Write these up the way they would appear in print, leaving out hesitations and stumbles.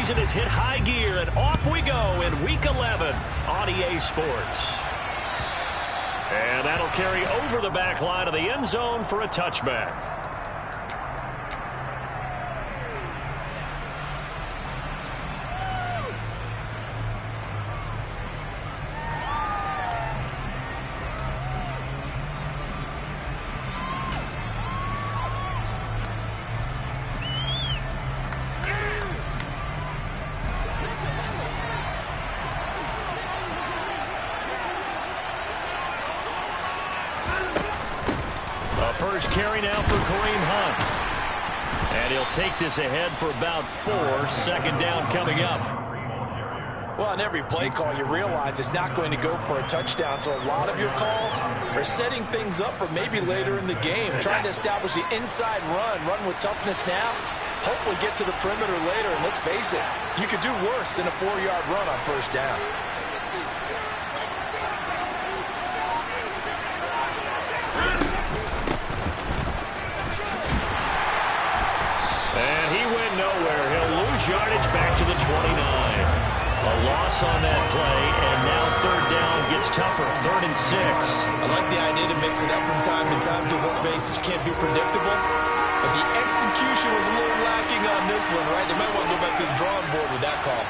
season has hit high gear, and off we go in Week 11 on EA Sports. And that'll carry over the back line of the end zone for a touchback. First carry now for Kareem Hunt. And he'll take this ahead for about 4. Second down coming up. Well, on every play call, you realize it's not going to go for a touchdown. So a lot of your calls are setting things up for maybe later in the game, trying to establish the inside run with toughness now, hopefully get to the perimeter later. And let's face it, you could do worse than a 4-yard run on first down. Yardage back to the 29. A loss on that play, and now third down gets tougher. 3rd and 6. I like the idea to mix it up from time to time because, let's face it, you can't be predictable. But the execution was a little lacking on this one, right? They might want to go back to the drawing board with that call.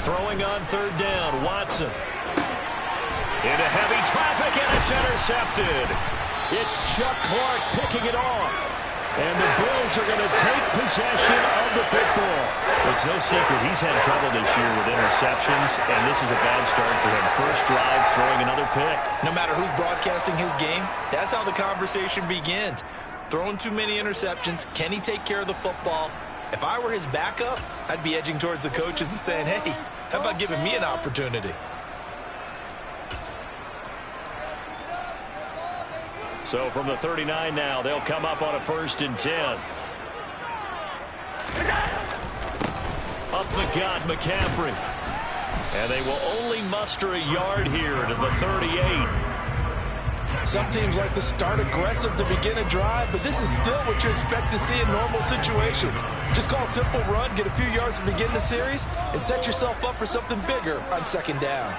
Throwing on third down, Watson. Into heavy traffic, and it's intercepted. It's Chuck Clark picking it off. And the Bills are going to take possession of the football. It's no secret he's had trouble this year with interceptions, and this is a bad start for him. First drive, throwing another pick. No matter who's broadcasting his game, that's how the conversation begins. Throwing too many interceptions. Can he take care of the football? If I were his backup, I'd be edging towards the coaches and saying, hey, how about giving me an opportunity? So from the 39 now, they'll come up on a 1st and 10. Up the gut, McCaffrey. And they will only muster a yard here to the 38. Some teams like to start aggressive to begin a drive, but this is still what you expect to see in normal situations. Just call a simple run, get a few yards to begin the series, and set yourself up for something bigger on second down.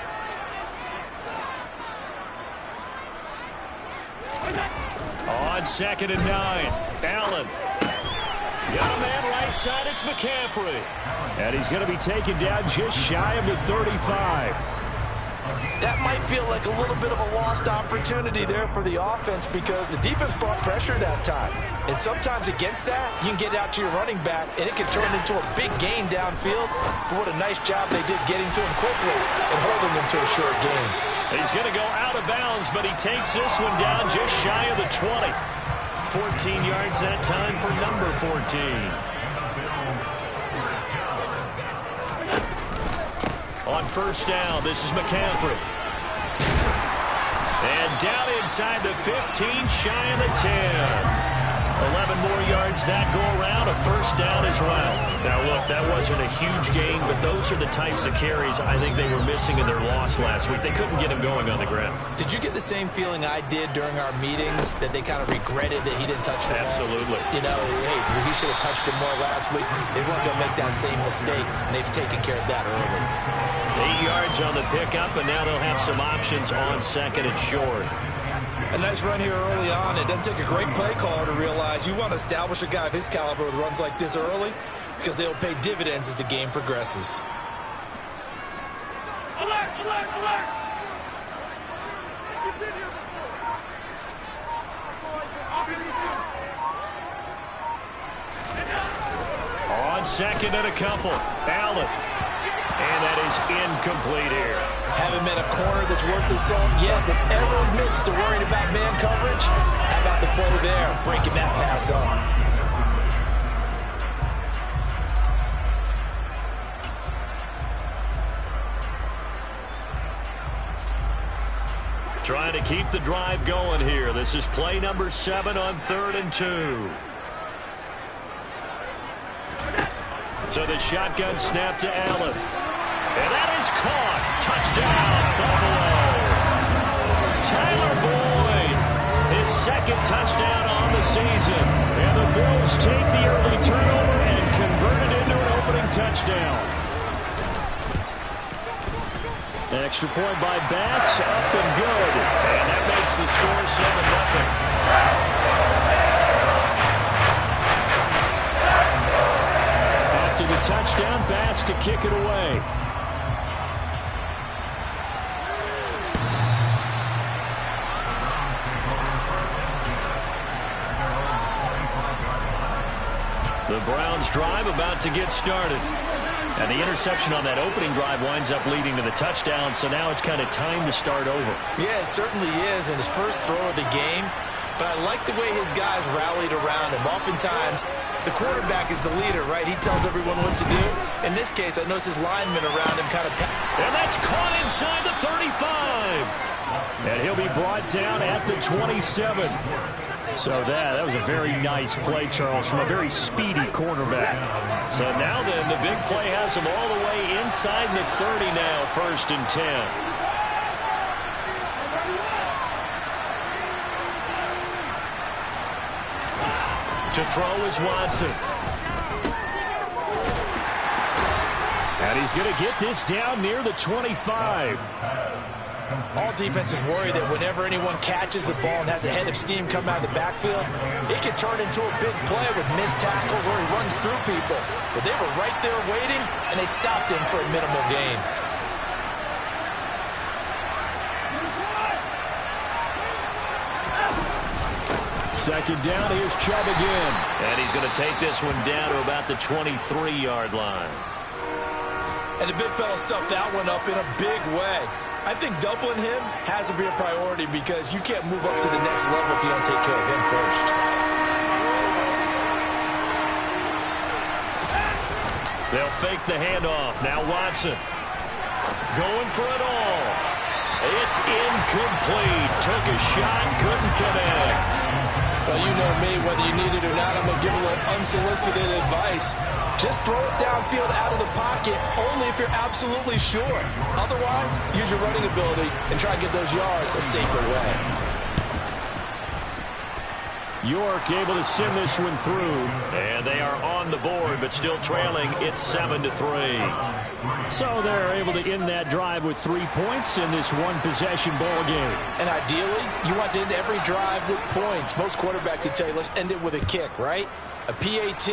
On 2nd and 9, Allen. Got a man right side, it's McCaffrey. And he's going to be taken down just shy of the 35. That might feel like a little bit of a lost opportunity there for the offense because the defense brought pressure that time. And sometimes against that, you can get out to your running back, and it can turn into a big gain downfield. But what a nice job they did getting to him quickly and holding him to a short gain. He's going to go out of bounds, but he takes this one down just shy of the 20. 14 yards that time for number 14. On first down, this is McCaffrey. And down inside the 15, shy of the 10. 11 more yards that go around, a first down as well. Now, look, that wasn't a huge gain, but those are the types of carries I think they were missing in their loss last week. They couldn't get him going on the ground. Did you get the same feeling I did during our meetings, that they kind of regretted that he didn't touch the ball? Absolutely. You know, hey, he should have touched him more last week. They weren't going to make that same mistake, and they've taken care of that early. 8 yards on the pickup, and now they'll have some options on 2nd and short. A nice run here early on. It doesn't take a great play caller to realize you want to establish a guy of his caliber with runs like this early because they'll pay dividends as the game progresses. Alert, alert, alert! On 2nd and a couple, Allen. And that is incomplete here. Haven't met a corner that's worth the salt yet that ever admits to worrying about man coverage. How about the play there, breaking that pass up? Trying to keep the drive going here. This is play number 7 on 3rd and 2. So the shotgun snap to Allen. And that is caught. Touchdown, Buffalo. Tyler Boyd, his second touchdown on the season. And the Bills take the early turnover and convert it into an opening touchdown. An extra point by Bass, up and good. And that makes the score 7-0. After the touchdown, Bass to kick it away. The Browns drive about to get started. And the interception on that opening drive winds up leading to the touchdown, so now it's kind of time to start over. Yeah, it certainly is, and his first throw of the game. But I like the way his guys rallied around him. Oftentimes, the quarterback is the leader, right? He tells everyone what to do. In this case, I notice his linemen around him kind of... And that's caught inside the 35. And he'll be brought down at the 27. So that was a very nice play, Charles, from a very speedy quarterback. So now then, the big play has him all the way inside the 30 now, 1st and 10. To throw is Watson. And he's going to get this down near the 25. All defenses worry that whenever anyone catches the ball and has a head of steam come out of the backfield, it can turn into a big play with missed tackles or he runs through people. But they were right there waiting, and they stopped him for a minimal gain. Second down, here's Chubb again. And he's going to take this one down to about the 23-yard line. And the big fella stuffed that one up in a big way. I think doubling him has to be a priority because you can't move up to the next level if you don't take care of him first. They'll fake the handoff. Now Watson going for it all. It's incomplete. Took a shot, couldn't connect. Well, you know me, whether you need it or not, I'm going to give a little unsolicited advice. Just throw it downfield out of the pocket only if you're absolutely sure. Otherwise, use your running ability and try to get those yards a safer way. York able to send this one through. And they are on the board, but still trailing. It's 7-3. So they're able to end that drive with 3 points in this one-possession ball game. And ideally, you want to end every drive with points. Most quarterbacks would tell you, let's end it with a kick, right? A PAT,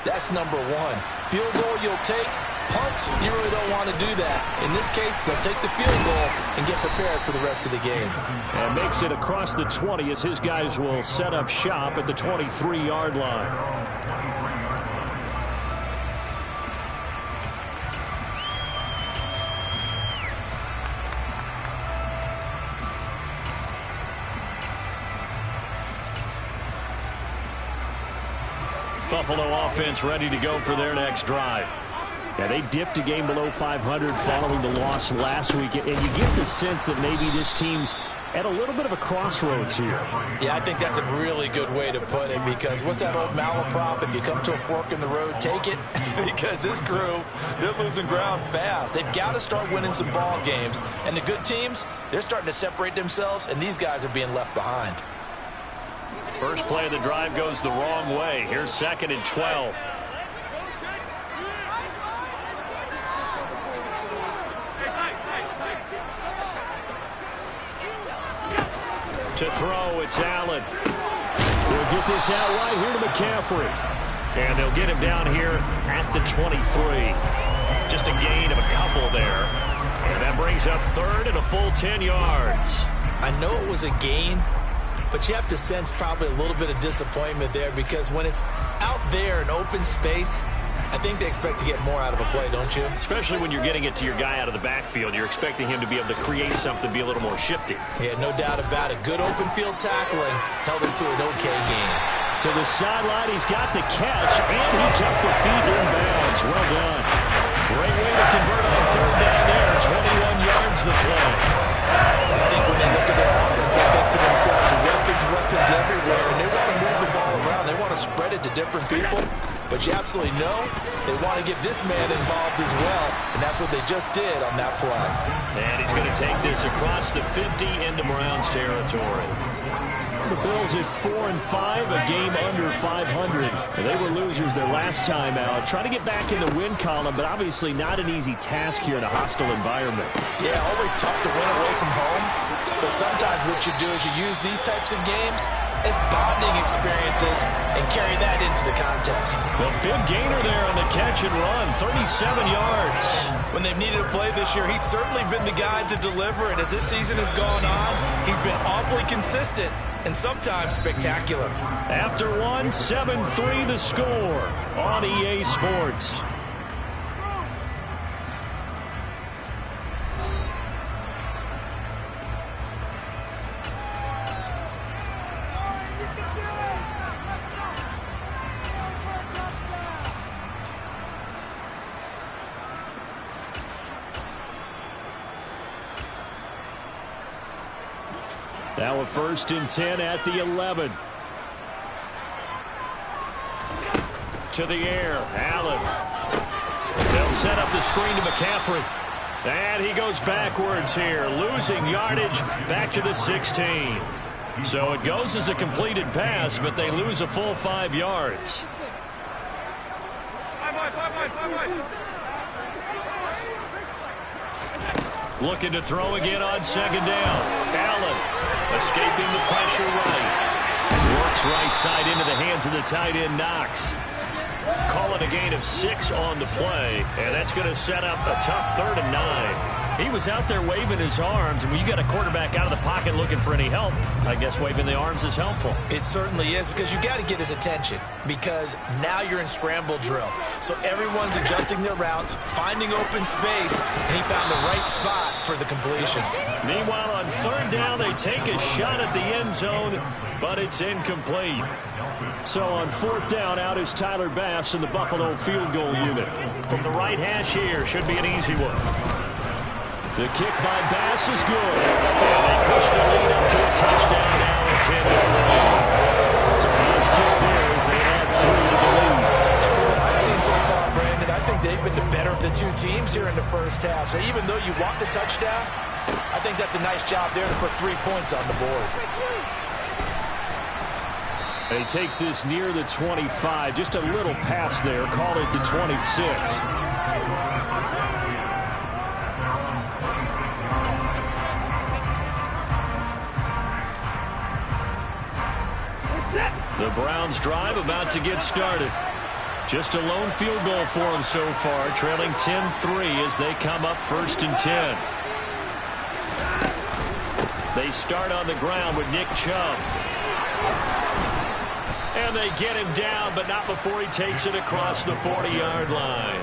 that's number one. Field goal you'll take. Punts, you really don't want to do that. In this case, they'll take the field goal and get prepared for the rest of the game. And makes it across the 20 as his guys will set up shop at the 23-yard line. Buffalo offense ready to go for their next drive. Yeah, they dipped a game below 500 following the loss last week, and you get the sense that maybe this team's at a little bit of a crossroads here. Yeah, I think that's a really good way to put it, because what's that old malaprop? If you come to a fork in the road, take it. Because this crew, they're losing ground fast. They've got to start winning some ball games. And the good teams, they're starting to separate themselves, and these guys are being left behind. First play of the drive goes the wrong way. Here's 2nd and 12. To throw, it's Allen. They'll get this out wide here to McCaffrey. And they'll get him down here at the 23. Just a gain of a couple there. And that brings up 3rd and a full 10 yards. I know it was a gain, but you have to sense probably a little bit of disappointment there, because when it's out there in open space, I think they expect to get more out of a play, don't you? Especially when you're getting it to your guy out of the backfield. You're expecting him to be able to create something, be a little more shifty. Yeah, no doubt about it. Good open field tackling held him to an okay game. To the sideline, he's got the catch, and he kept the feet in bounds. Well done. Great way to convert on 3rd down there. 21 yards the play. I think when they look at their offense, they think to themselves, weapons everywhere, and they want to move the ball around. They want to spread it to different people. but you absolutely know they want to get this man involved as well, and that's what they just did on that play. And he's going to take this across the 50 into Browns territory. The Bills at 4-5, a game under 500. They were losers their last time out. Trying to get back in the win column, but obviously not an easy task here in a hostile environment. Yeah, always tough to win away from home. But sometimes what you do is you use these types of games as bonding experiences and carry that into the contest. A big gainer there on the catch and run, 37 yards. When they've needed a play this year, he's certainly been the guy to deliver. And as this season has gone on, he's been awfully consistent and sometimes spectacular. After one, 7-3 the score on EA Sports. Now a 1st and 10 at the 11. To the air, Allen. They'll set up the screen to McCaffrey. And he goes backwards here, losing yardage back to the 16. So it goes as a completed pass, but they lose a full 5 yards. Looking to throw again on 2nd down. Allen escaping the pressure right. Works right side into the hands of the tight end, Knox. Call it a gain of 6 on the play, and that's going to set up a tough 3rd and 9. He was out there waving his arms, and when you got a quarterback out of the pocket looking for any help, I guess waving the arms is helpful. It certainly is, because you got to get his attention, because now you're in scramble drill. So everyone's adjusting their routes, finding open space, and he found the right spot for the completion. Meanwhile, on 3rd down, they take a shot at the end zone, but it's incomplete. So on 4th down, out is Tyler Bass in the Buffalo field goal unit. From the right hash here, should be an easy one. The kick by Bass is good. And they push the lead up to a touchdown now at 10-3. So a nice kick there as they add 3 to the lead. And from what I've seen so far, Brandon, I think they've been the better of the two teams here in the first half. So even though you want the touchdown, I think that's a nice job there to put 3 points on the board. And he takes this near the 25. Just a little pass there. Call it the 26. The Browns drive about to get started. Just a lone field goal for them so far, trailing 10-3 as they come up 1st and 10. They start on the ground with Nick Chubb. And they get him down, but not before he takes it across the 40-yard line.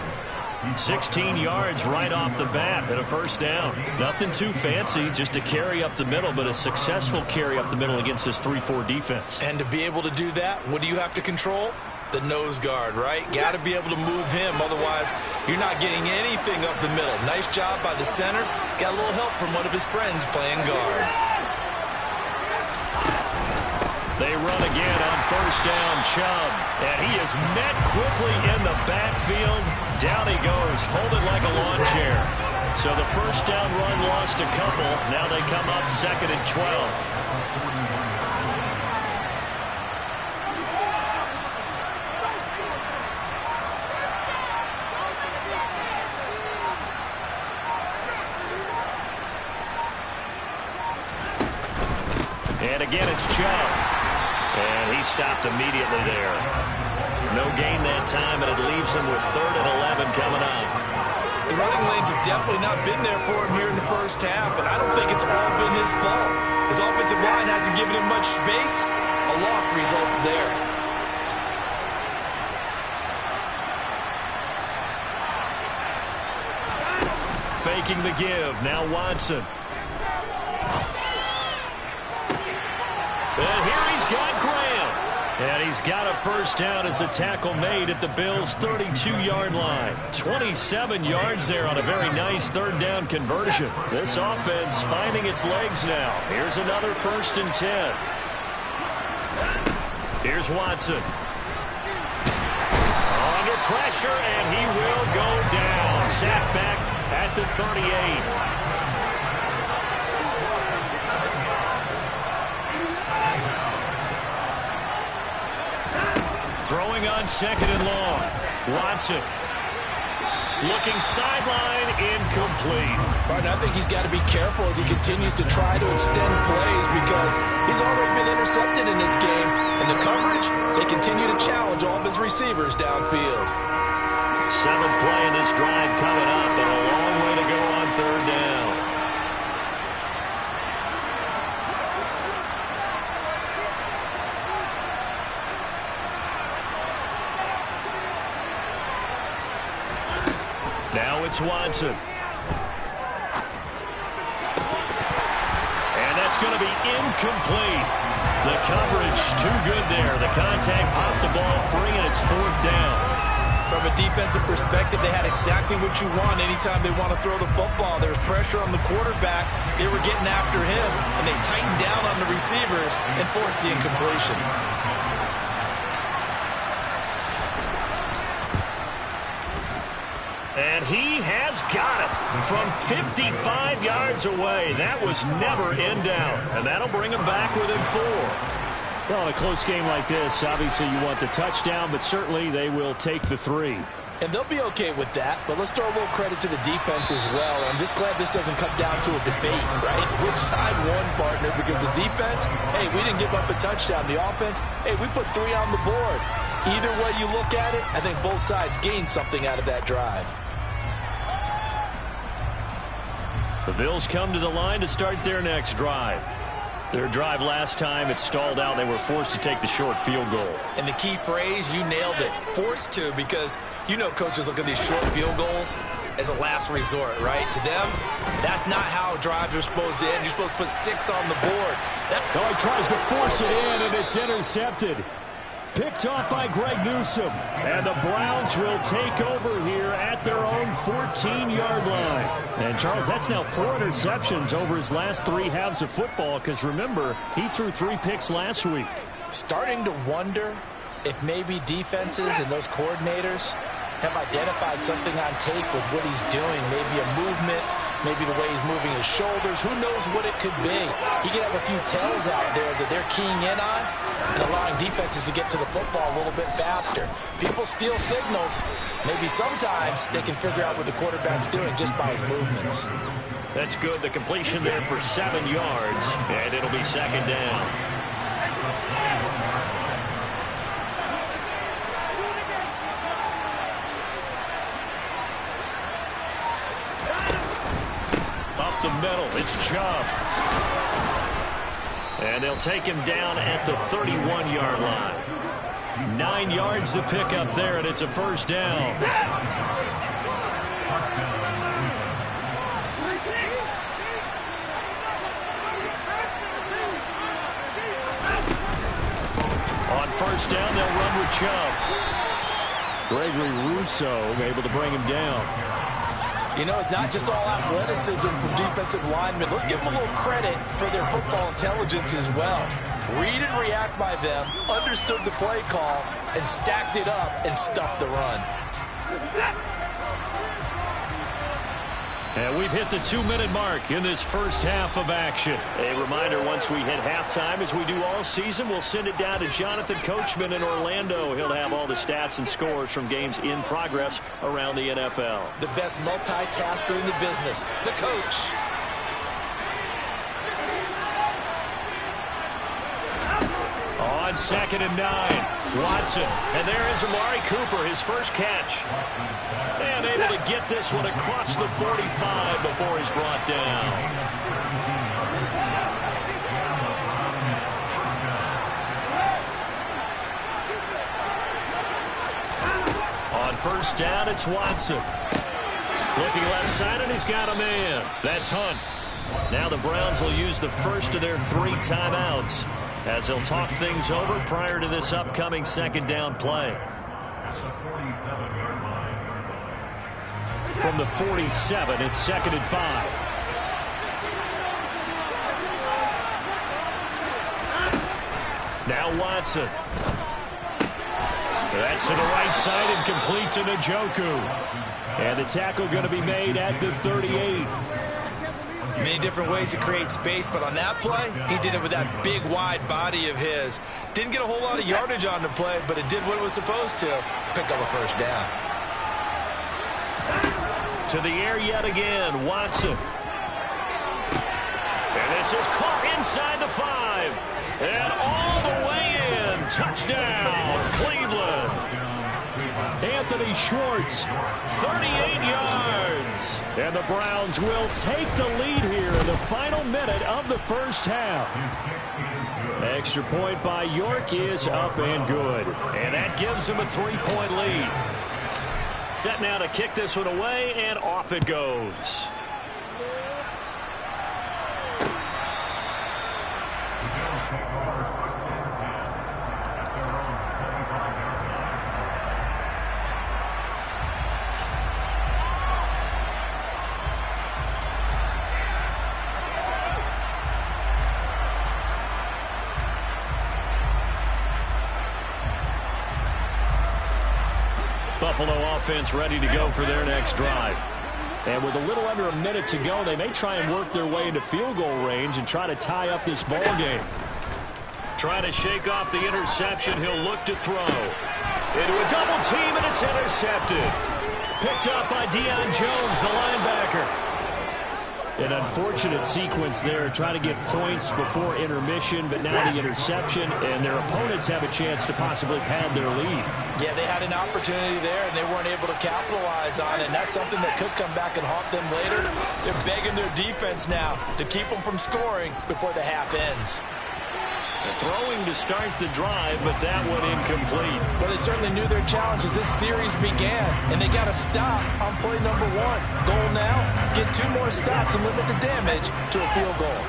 16 yards right off the bat and a 1st down. Nothing too fancy, just a carry up the middle, but a successful carry up the middle against this 3-4 defense. And to be able to do that, what do you have to control? The nose guard, right? Got to be able to move him, otherwise you're not getting anything up the middle. Nice job by the center. Got a little help from one of his friends playing guard. They run again on 1st down, Chubb. And he is met quickly in the backfield. Down he goes, folded like a lawn chair. So the 1st down run lost a couple. Now they come up 2nd and 12. And again, it's Chubb. And he stopped immediately there. No gain that time, and it leaves him with 3rd and 11 coming up. The running lanes have definitely not been there for him here in the first half, and I don't think it's all been his fault. His offensive line hasn't given him much space. A loss results there. Faking the give. Now Watson. And here he's got Graham. And he's got a 1st down as a tackle made at the Bills' 32-yard line. 27 yards there on a very nice 3rd down conversion. This offense finding its legs now. Here's another 1st and 10. Here's Watson. under pressure, and he will go down. Sacked back at the 38. Throwing on second and long. Watson. Looking sideline, incomplete. Martin, I think he's got to be careful as he continues to try to extend plays because he's already been intercepted in this game. And the coverage, they continue to challenge all of his receivers downfield. 7th play in this drive coming up, but a long way to go on third down. Now it's Watson. And that's going to be incomplete. The coverage too good there. The contact popped the ball free, and it's 4th down. From a defensive perspective, they had exactly what you want anytime they want to throw the football. There was pressure on the quarterback. They were getting after him, and they tightened down on the receivers and forced the incompletion. And he has got it from 55 yards away. That was never in doubt. And that'll bring him back within 4. Well, in a close game like this, obviously you want the touchdown, but certainly they will take the 3. And they'll be okay with that, but let's throw a little credit to the defense as well. I'm just glad this doesn't come down to a debate, right? Which side won, partner? Because the defense, hey, we didn't give up a touchdown. The offense, hey, we put 3 on the board. Either way you look at it, I think both sides gained something out of that drive. The Bills come to the line to start their next drive. Their drive last time, it stalled out. They were forced to take the short field goal. And the key phrase, you nailed it. Forced to, because you know coaches look at these short field goals as a last resort, right? To them, that's not how drives are supposed to end. You're supposed to put 6 on the board. No, he tries to force it in, and it's intercepted. Picked off by Greg Newsome. And the Browns will take over here at their own 14-yard line. And, Charles, that's now 4 interceptions over his last 3 halves of football because, remember, he threw 3 picks last week. Starting to wonder if maybe defenses and those coordinators have identified something on tape with what he's doing. Maybe a movement, maybe the way he's moving his shoulders. Who knows what it could be? He could have a few tells out there that they're keying in on and allowing defenses to get to the football a little bit faster. People steal signals. Maybe sometimes they can figure out what the quarterback's doing just by his movements. That's good. The completion there for 7 yards, and it'll be 2nd down. Up the middle, it's Chubb. And they'll take him down at the 31-yard line. 9 yards to pick up there, and it's a 1st down. On 1st down, they'll run with Chubb. Gregory Rousseau able to bring him down. You know, it's not just all athleticism from defensive linemen. Let's give them a little credit for their football intelligence as well. Read and react by them, understood the play call, and stacked it up and stuffed the run. And we've hit the 2-minute mark in this first half of action. A reminder, once we hit halftime, as we do all season, we'll send it down to Jonathan Coachman in Orlando. He'll have all the stats and scores from games in progress around the NFL. The best multitasker in the business, the coach. On 2nd and 9, Watson. And there is Amari Cooper, his first catch. And able to get this one across the 45 before he's brought down. On 1st down, it's Watson. Looking left side, and he's got a man. That's Hunt. Now the Browns will use the first of their 3 timeouts as they'll talk things over prior to this upcoming 2nd down play. From the 47, it's 2nd and 5. Now Watson. That's to the right side and complete to Njoku. And the tackle going to be made at the 38. Many different ways to create space, but on that play, he did it with that big, wide body of his. Didn't get a whole lot of yardage on the play, but it did what it was supposed to. Pick up a first down. To the air yet again, Watson. And this is caught inside the 5. And all the way in. Touchdown, Cleveland. Anthony Schwartz, 38 yards. And the Browns will take the lead here in the final minute of the first half. Extra point by York is up and good. And that gives them a 3-point lead. Set now to kick this one away, and off it goes. Buffalo offense ready to go for their next drive. And with a little under a minute to go, they may try and work their way into field goal range and try to tie up this ball game. Trying to shake off the interception. He'll look to throw. Into a double team, and it's intercepted. Picked up by Deion Jones, the linebacker. An unfortunate sequence there, trying to get points before intermission, but now the interception, and their opponents have a chance to possibly pad their lead. Yeah, they had an opportunity there, and they weren't able to capitalize on it, and that's something that could come back and haunt them later. They're begging their defense now to keep them from scoring before the half ends. Throwing to start the drive, but that one incomplete. Well, they certainly knew their challenge as this series began, and they got to stop on play number 1. Goal now, get 2 more stops and limit the damage to a field goal.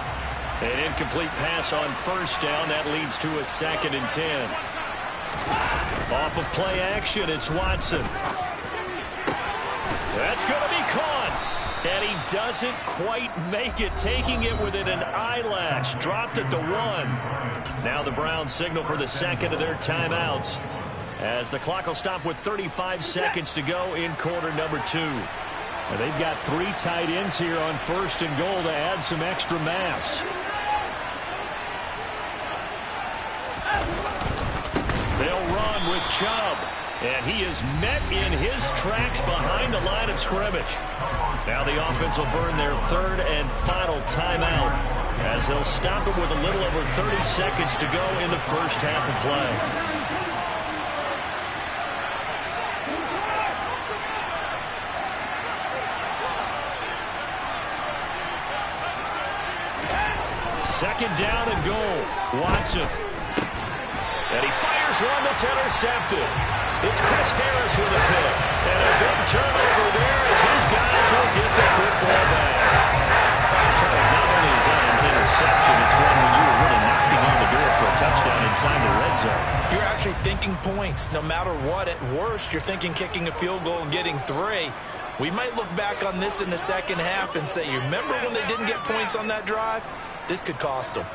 An incomplete pass on first down. That leads to a 2nd and 10. Off of play action, it's Watson. That's going to be caught. And he doesn't quite make it, taking it within an eyelash. Dropped at the 1. Now the Browns signal for the 2nd of their timeouts, as the clock will stop with 35 seconds to go in quarter number 2. And they've got 3 tight ends here on 1st and goal to add some extra mass. They'll run with Chubb. And he is met in his tracks behind the line of scrimmage. Now the offense will burn their 3rd and final timeout, as they'll stop it with a little over 30 seconds to go in the first half of play. Second down and goal. Watson. And he fires one that's intercepted. It's Chris Harris with a pick. And a big turnover there as his guys will get the football back. Charles, not only is that an interception, it's one when you were really knocking on the door for a touchdown inside the red zone. You're actually thinking points. No matter what, at worst, you're thinking kicking a field goal and getting 3. We might look back on this in the second half and say, you remember when they didn't get points on that drive? This could cost them.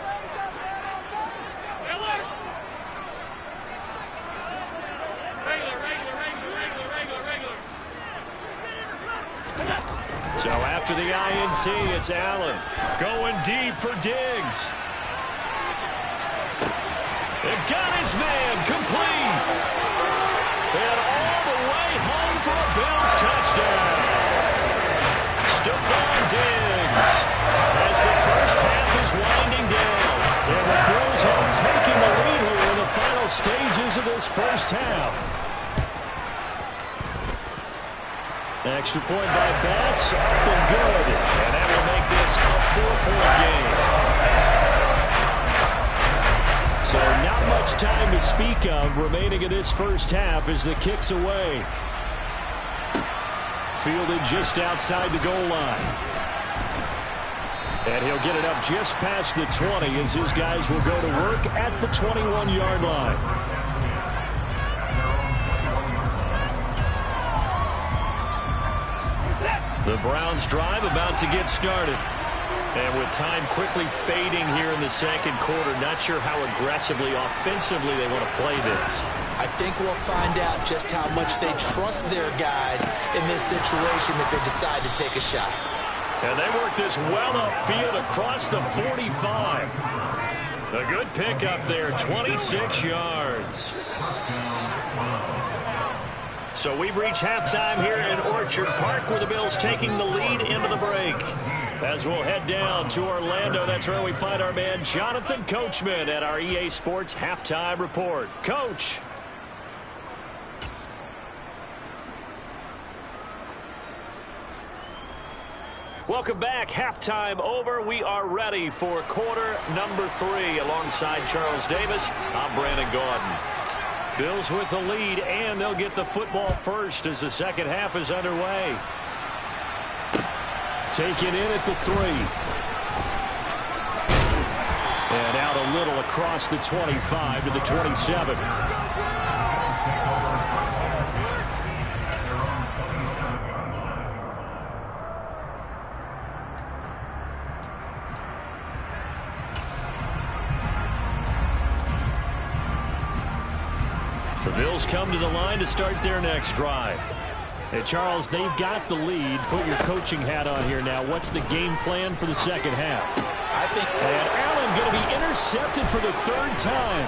So after the INT, it's Allen going deep for Diggs. It got his man complete. And all the way home for a Bills touchdown. Stephon Diggs, as the first half is winding down. And the Bills have taken the lead here in the final stages of this first half. Extra point by Bass, up and good. And that will make this a 4-point game. So not much time to speak of remaining in this first half as the kick's away. Fielded just outside the goal line. And he'll get it up just past the 20 as his guys will go to work at the 21-yard line. The Browns drive about to get started. And with time quickly fading here in the second quarter, not sure how aggressively, offensively they want to play this. I think we'll find out just how much they trust their guys in this situation if they decide to take a shot. And they work this well upfield across the 45. A good pickup there, 26 yards. So we've reached halftime here in Orchard Park, where the Bills taking the lead into the break. As we'll head down to Orlando, that's where we find our man Jonathan Coachman at our EA Sports Halftime Report. Coach. Welcome back. Halftime over. We are ready for quarter number 3. Alongside Charles Davis, I'm Brandon Gaudin. Bills with the lead, and they'll get the football first as the second half is underway. Taken in at the 3. And out a little across the 25 to the 27. The Bills come to the line to start their next drive. Hey, Charles, they've got the lead. Put your coaching hat on here now. What's the game plan for the second half? And Allen going to be intercepted for the 3rd time.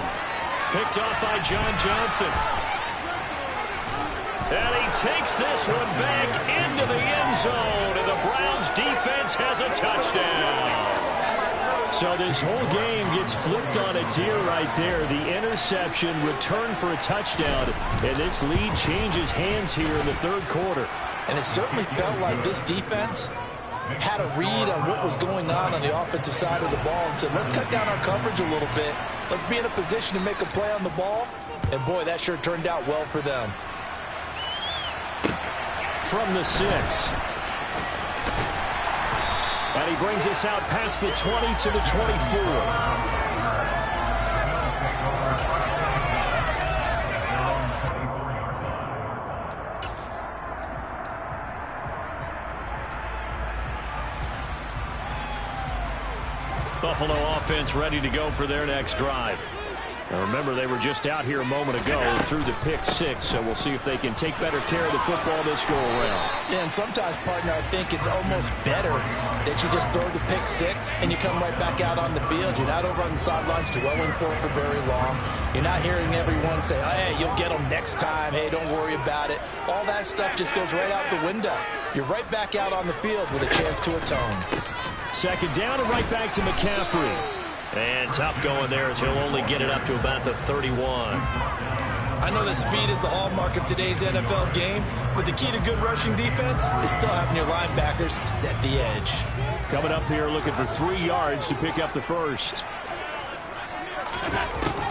Picked off by John Johnson. And he takes this one back into the end zone. And the Browns defense has a touchdown. So this whole game gets flipped on its ear right there. The interception, return for a touchdown, and this lead changes hands here in the 3rd quarter. And it certainly felt like this defense had a read on what was going on the offensive side of the ball and said, let's cut down our coverage a little bit. Let's be in a position to make a play on the ball. And, boy, that sure turned out well for them. From the 6. And he brings us out past the 20 to the 24. Buffalo offense ready to go for their next drive. Now remember, they were just out here a moment ago through the pick 6, so we'll see if they can take better care of the football this go around. Yeah, and sometimes, partner, I think it's almost better that you just throw the pick 6 and you come right back out on the field. You're not over on the sidelines dwelling for it for very long. You're not hearing everyone say, hey, you'll get them next time. Hey, don't worry about it. All that stuff just goes right out the window. You're right back out on the field with a chance to atone. Second down and right back to McCaffrey. And tough going there as he'll only get it up to about the 31. I know that speed is the hallmark of today's NFL game, but the key to good rushing defense is still having your linebackers set the edge. Coming up here looking for 3 yards to pick up the first.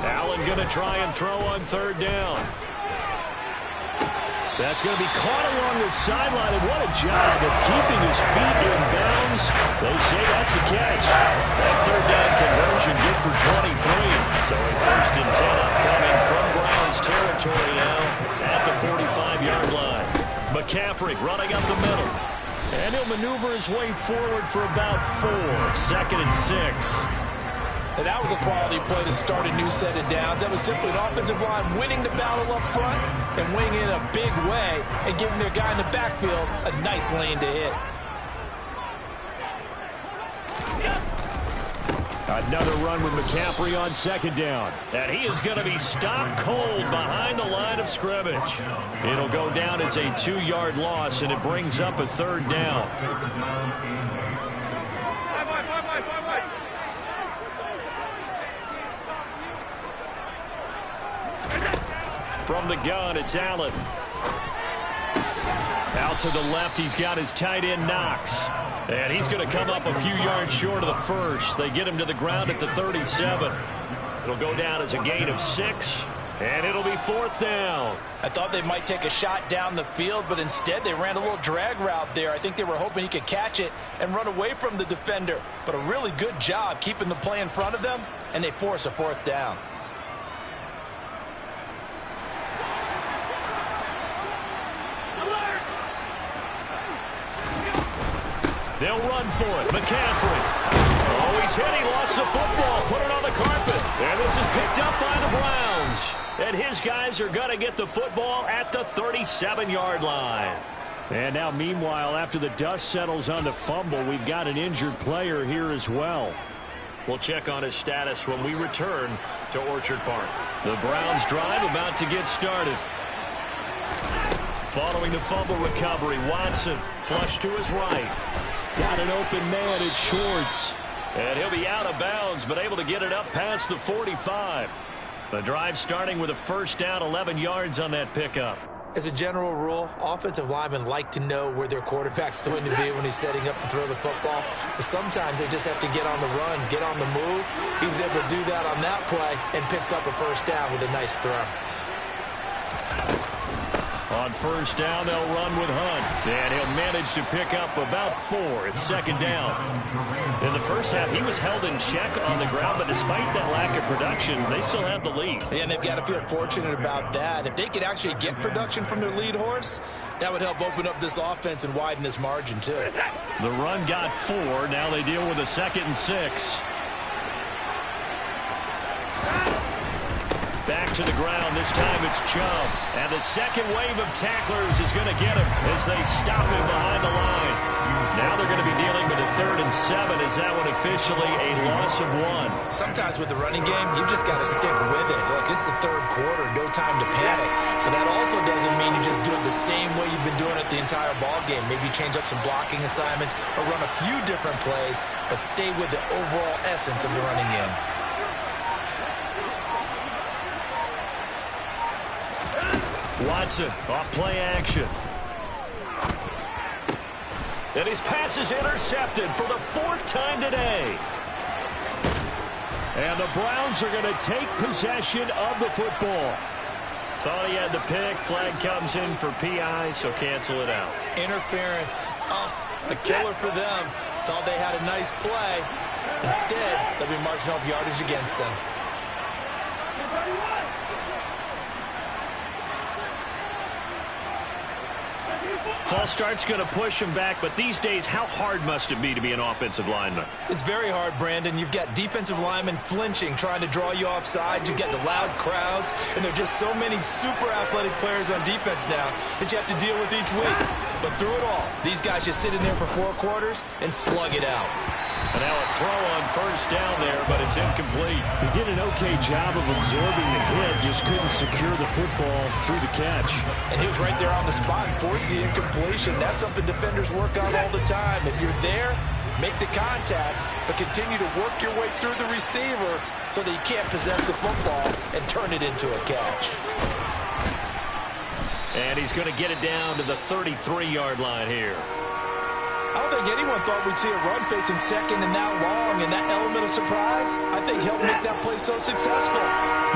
Allen going to try and throw on 3rd down. That's going to be caught along the sideline, and what a job of keeping his feet in bounds. They say that's a catch. That 3rd down conversion good for 23. So a 1st and 10 upcoming from Browns territory now at the 45-yard line. McCaffrey running up the middle. And he'll maneuver his way forward for about 4. 2nd and 6. And that was a quality play to start a new set of downs. That was simply an offensive line winning the battle up front and winning in a big way and giving their guy in the backfield a nice lane to hit. Another run with McCaffrey on 2nd down. And he is going to be stopped cold behind the line of scrimmage. It'll go down as a 2-yard loss, and it brings up a 3rd down. From the gun, it's Allen. Out to the left, he's got his tight end, Knox. And he's going to come up a few yards short of the first. They get him to the ground at the 37. It'll go down as a gain of 6, and it'll be 4th down. I thought they might take a shot down the field, but instead they ran a little drag route there. I think they were hoping he could catch it and run away from the defender. But a really good job keeping the play in front of them, and they force a 4th down. They'll run for it. McCaffrey. he's hit. He lost the football. Put it on the carpet. And this is picked up by the Browns. And his guys are going to get the football at the 37-yard line. And now, meanwhile, after the dust settles on the fumble, we've got an injured player here as well. We'll check on his status when we return to Orchard Park. The Browns drive about to get started. Following the fumble recovery, Watson flush to his right. Got an open man at Schwartz. And he'll be out of bounds, but able to get it up past the 45. The drive starting with a first down, 11 yards on that pickup. As a general rule, offensive linemen like to know where their quarterback's going to be when he's setting up to throw the football. But sometimes they just have to get on the run, get on the move. He was able to do that on that play and picks up a first down with a nice throw. On first down, they'll run with Hunt. And he'll manage to pick up about 4. It's second down. In the first half, he was held in check on the ground, but despite that lack of production, they still have the lead. Yeah, and they've got to feel fortunate about that. If they could actually get production from their lead horse, that would help open up this offense and widen this margin, too. The run got 4. Now they deal with a 2nd and 6. Back to the ground. This time it's Chubb. And the second wave of tacklers is going to get him as they stop him behind the line. Now they're going to be dealing with a 3rd and 7. Is that one officially a loss of 1? Sometimes with the running game, you've just got to stick with it. Look, it's the 3rd quarter. No time to panic. But that also doesn't mean you just do it the same way you've been doing it the entire ball game. Maybe change up some blocking assignments or run a few different plays, but stay with the overall essence of the running game. Watson off play action. And his pass is intercepted for the 4th time today. And the Browns are going to take possession of the football. Thought he had the pick. Flag comes in for PI, so cancel it out. Interference. Oh, a killer for them. Thought they had a nice play. Instead, they'll be marching off yardage against them. False start's going to push him back, but these days, how hard must it be to be an offensive lineman? It's very hard, Brandon. You've got defensive linemen flinching, trying to draw you off sides. You've got the loud crowds, and there are just so many super athletic players on defense now that you have to deal with each week. But through it all, these guys just sit in there for 4 quarters and slug it out. And now a throw on first down there, but it's incomplete. He did an okay job of absorbing the hit, just couldn't secure the football through the catch. And he was right there on the spot and forced the incompletion. That's something defenders work on all the time. If you're there, make the contact, but continue to work your way through the receiver so that you can't possess the football and turn it into a catch. And he's going to get it down to the 33-yard line here. I don't think anyone thought we'd see a run facing second and that long, and that element of surprise, I think, helped make that play so successful.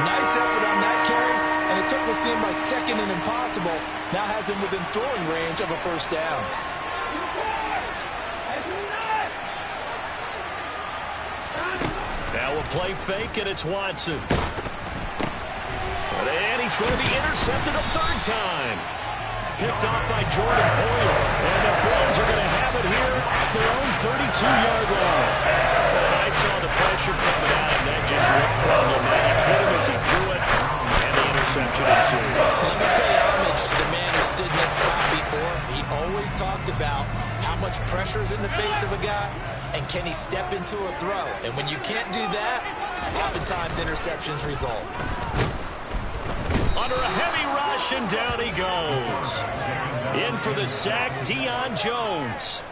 Nice effort on that carry, and it took what seemed like second and impossible. Now has him within throwing range of a first down. Now a play fake, and it's Watson. And he's going to be intercepted a 3rd time. Picked off by Jordan Poyer. And the Bills are going to have it here at their own 32-yard line. And I saw the pressure coming out, and that just looked problematic. Hit him as he threw it, and the interception ensued. Let me pay homage to the man who stood in this spot before. He always talked about how much pressure is in the face of a guy, and can he step into a throw. And when you can't do that, oftentimes interceptions result. Under a heavy rush, and down he goes. In for the sack, Deion Jones.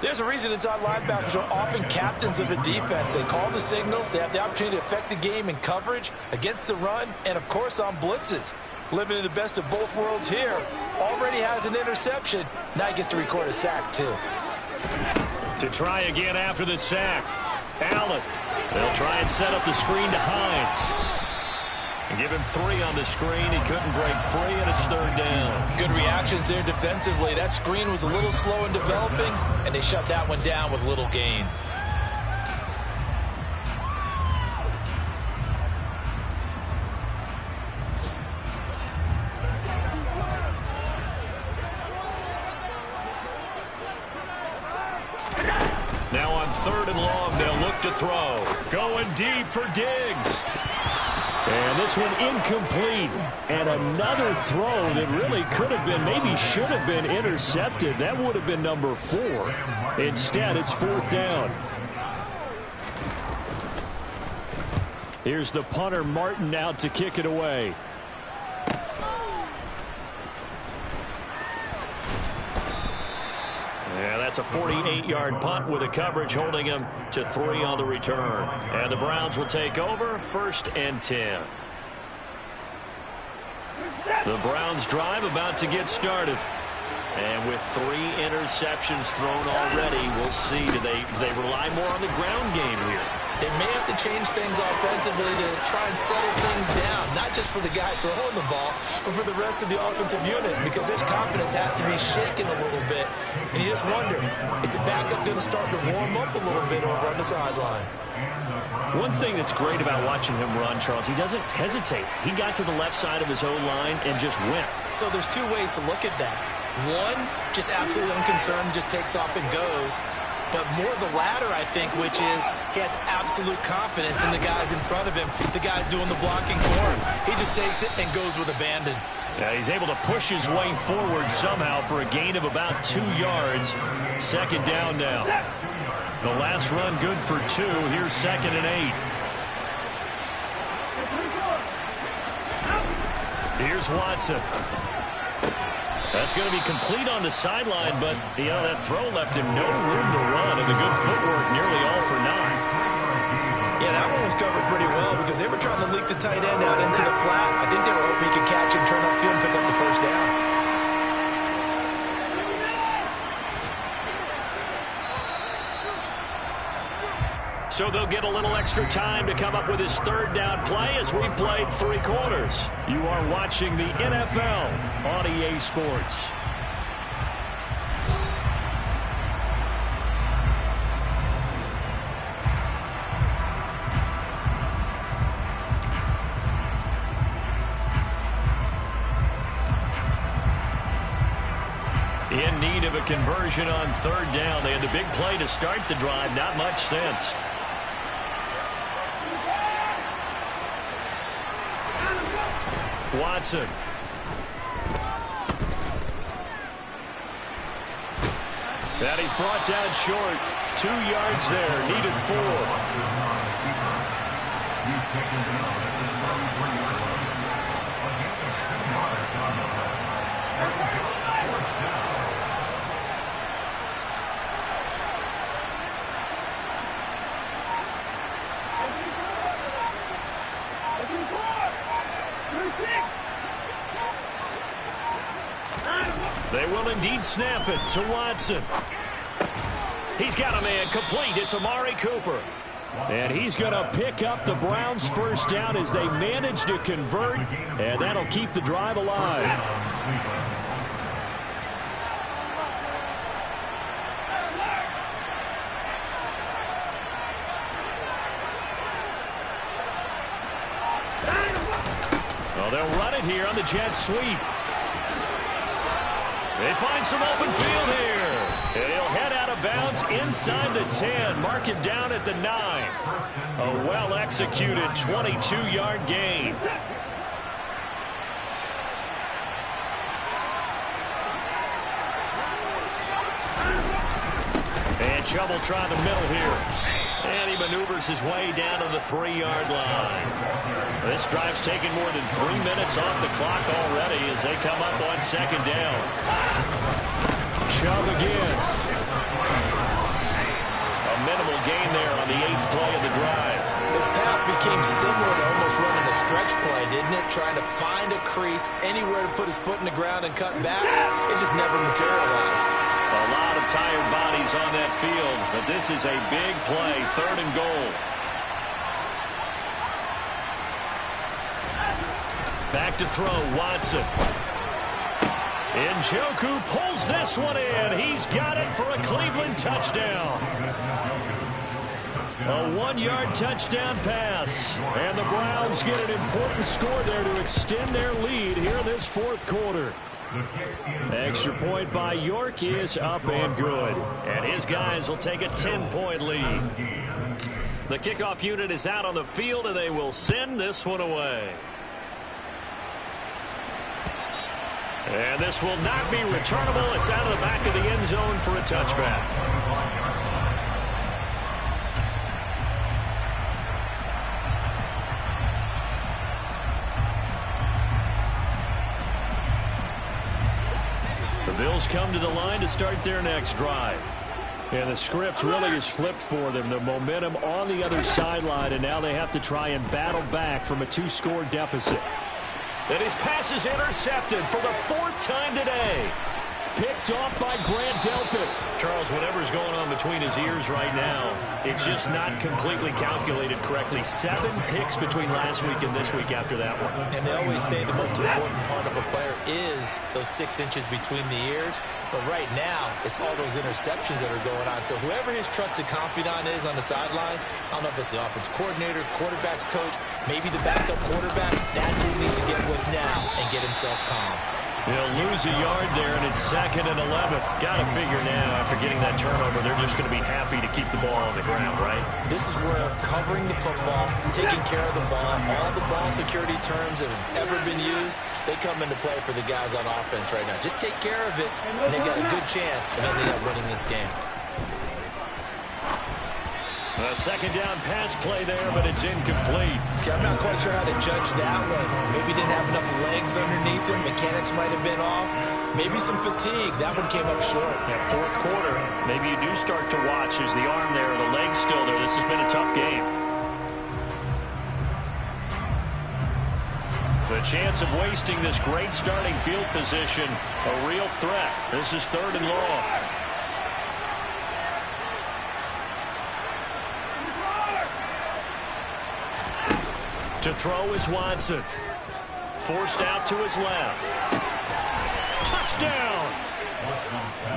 There's a reason inside linebackers are often captains of a defense. They call the signals. They have the opportunity to affect the game in coverage, against the run, and, of course, on blitzes. Living in the best of both worlds here. Already has an interception. Now he gets to record a sack, too. To try again after the sack. Allen. They'll try and set up the screen to Hines. And give him 3 on the screen. He couldn't break free, and it's 3rd down. Good reactions there defensively. That screen was a little slow in developing, and they shut that one down with little gain. Now on 3rd and long, they'll look to to throw. Going deep for Diggs. And this one incomplete. And another throw that really could have been, maybe should have been intercepted. That would have been number 4. Instead, it's 4th down. Here's the punter, Martin, out to kick it away. Yeah, that's a 48-yard punt with a coverage holding him to 3 on the return. And the Browns will take over 1st and 10. The Browns drive about to get started. And with 3 interceptions thrown already, we'll see. Do they rely more on the ground game here? They may have to change things offensively to try and settle things down, not just for the guy throwing the ball, but for the rest of the offensive unit, because their confidence has to be shaken a little bit. And you just wonder, is the backup going to start to warm up a little bit over on the sideline? One thing that's great about watching him run, Charles, he doesn't hesitate. He got to the left side of his O-line and just went. So there's 2 ways to look at that. One, just absolutely unconcerned, just takes off and goes. But more the latter, I think, which is he has absolute confidence in the guys in front of him, the guys doing the blocking for him. He just takes it and goes with abandon. Yeah, he's able to push his way forward somehow for a gain of about 2 yards. 2nd down now. The last run good for 2. Here's 2nd and 8. Here's Watson. That's going to be complete on the sideline, but, you know, that throw left him no room to run, and the good footwork nearly all for 9. Yeah, that one was covered pretty well because they were trying to leak the tight end out into the flat. I think they were hoping he could catch and turn upfield and pick up the 1st down. So they'll get a little extra time to come up with his 3rd down play as we've played 3 quarters. You are watching the NFL on EA Sports. In need of a conversion on 3rd down. They had the big play to start the drive. Not much sense. Watson. That he's brought down short. 2 yards there. Needed 4. They will indeed snap it to Watson. He's got a man complete. It's Amari Cooper. And he's going to pick up the Browns' 1st down as they manage to convert, and that'll keep the drive alive. Well, they'll run it here on the jet sweep. They find some open field here. And he'll head out of bounds inside the 10. Mark it down at the 9. A well-executed 22-yard gain. And Chubb try the middle here. And he maneuvers his way down to the 3-yard line. This drive's taken more than 3 minutes off the clock already as they come up on 2nd down. Chubb again. A minimal gain there on the 8th play of the drive. This path became similar to almost running a stretch play, didn't it? Trying to find a crease, anywhere to put his foot in the ground and cut back. It just never materialized. A lot of tired bodies on that field, but this is a big play, 3rd and goal. Back to throw, Watson. Njoku pulls this one in. He's got it for a Cleveland touchdown. A 1-yard touchdown pass. And the Browns get an important score there to extend their lead here in this 4th quarter. Extra point by York is up and good. And his guys will take a 10-point lead. The kickoff unit is out on the field, and they will send this one away. And this will not be returnable. It's out of the back of the end zone for a touchback. The Bills come to the line to start their next drive. And the script really is flipped for them. The momentum on the other sideline, and now they have to try and battle back from a 2-score deficit. And his pass is intercepted for the 4th time today. Picked off by Grant Delpit. Charles, whatever's going on between his ears right now, it's just not completely calculated correctly. 7 picks between last week and this week after that one. And they always say the most important part of a player is those 6 inches between the ears. But right now, it's all those interceptions that are going on. So whoever his trusted confidant is on the sidelines, I don't know if it's the offense coordinator, the quarterback's coach, maybe the backup quarterback, that's who he needs to get with now and get himself calm. He'll lose a yard there, and it's 2nd and 11. Got to figure now, after getting that turnover, they're just going to be happy to keep the ball on the ground, right? This is where covering the football, taking care of the ball, all the ball security terms that have ever been used, they come into play for the guys on offense right now. Just take care of it, and they've got a good chance of ending up winning this game. A 2nd down pass play there, but it's incomplete. Okay, I'm not quite sure how to judge that one. Maybe didn't have enough legs underneath him. Mechanics might have been off. Maybe some fatigue. That one came up short. Yeah, 4th quarter, maybe you do start to watch. Is the arm there, the leg's still there. This has been a tough game. The chance of wasting this great starting field position, a real threat. This is 3rd and long. To throw is Watson. Forced out to his left. Touchdown!